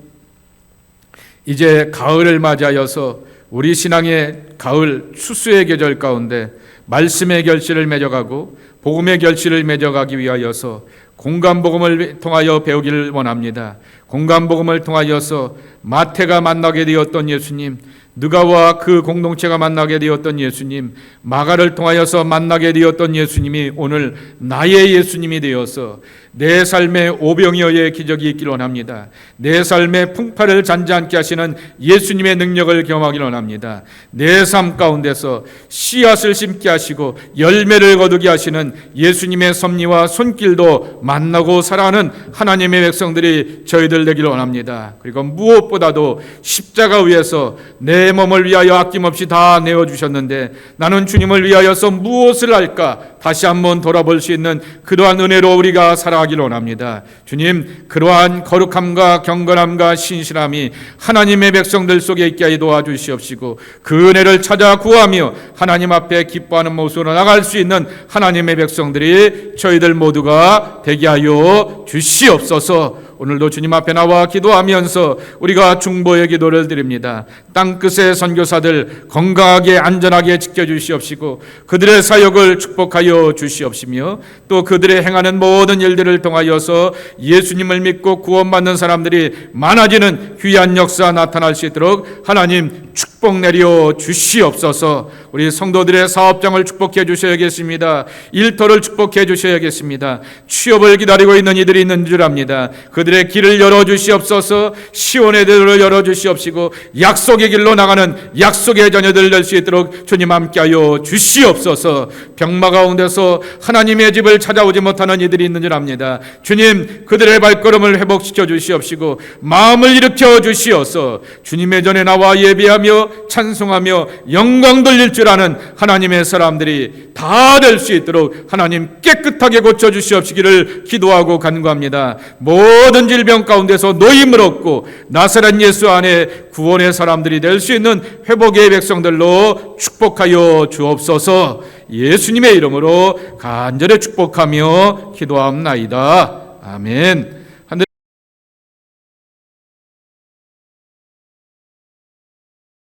이제 가을을 맞이하여서 우리 신앙의 가을 추수의 계절 가운데 말씀의 결실을 맺어가고 복음의 결실을 맺어가기 위하여서 공감복음을 통하여 배우기를 원합니다. 공감복음을 통하여서 마태가 만나게 되었던 예수님, 누가와 그 공동체가 만나게 되었던 예수님, 마가를 통하여서 만나게 되었던 예수님이 오늘 나의 예수님이 되어서 내 삶의 오병이어의 기적이 있기를 원합니다. 내 삶의 풍파를 잔잔케 하시는 예수님의 능력을 경험하기를 원합니다. 내 삶 가운데서 씨앗을 심게 하시고 열매를 거두게 하시는 예수님의 섭리와 손길도 만나고 살아가는 하나님의 백성들이 저희들 되기를 원합니다. 그리고 무엇보다도 십자가 위에서 내 몸을 위하여 아낌없이 다 내어주셨는데 나는 주님을 위하여서 무엇을 할까 다시 한번 돌아볼 수 있는 그러한 은혜로 우리가 살아가기를 원합니다. 주님, 그러한 거룩함과 경건함과 신실함이 하나님의 백성들 속에 있게 하여 도와주시옵시고 그 은혜를 찾아 구하며 하나님 앞에 기뻐하는 모습으로 나갈 수 있는 하나님의 백성들이 저희들 모두가 되게 하여 주시옵소서. 오늘도 주님 앞에 나와 기도하면서 우리가 중보의 기도를 드립니다. 땅끝의 선교사들 건강하게 안전하게 지켜주시옵시고 그들의 사역을 축복하여 주시옵시며 또 그들의 행하는 모든 일들을 통하여서 예수님을 믿고 구원받는 사람들이 많아지는 귀한 역사 나타날 수 있도록 하나님 축복 내려 주시옵소서. 우리 성도들의 사업장을 축복해 주셔야겠습니다. 일터를 축복해 주셔야겠습니다. 취업을 기다리고 있는 이들이 있는 줄 압니다. 그들의 길을 열어주시옵소서. 시온의 대로를 열어주시옵시고 약속의 길로 나가는 약속의 자녀들 될 수 있도록 주님 함께하여 주시옵소서. 병마 가운데서 하나님의 집을 찾아오지 못하는 이들이 있는 줄 압니다. 주님, 그들의 발걸음을 회복시켜 주시옵시고 마음을 일으켜 주시어서 주님의 전에 나와 예배하며 찬송하며 영광 돌릴 줄 아는 하나님의 사람들이 다 될 수 있도록 하나님 깨끗하게 고쳐 주시옵시기를 기도하고 간구합니다. 모든 질병 가운데서 노임을 얻고 나사렛 예수 안에 구원의 사람들이 될 수 있는 회복의 백성들로 축복하여 주옵소서. 예수님의 이름으로 간절히 축복하며 기도합나이다. 아멘.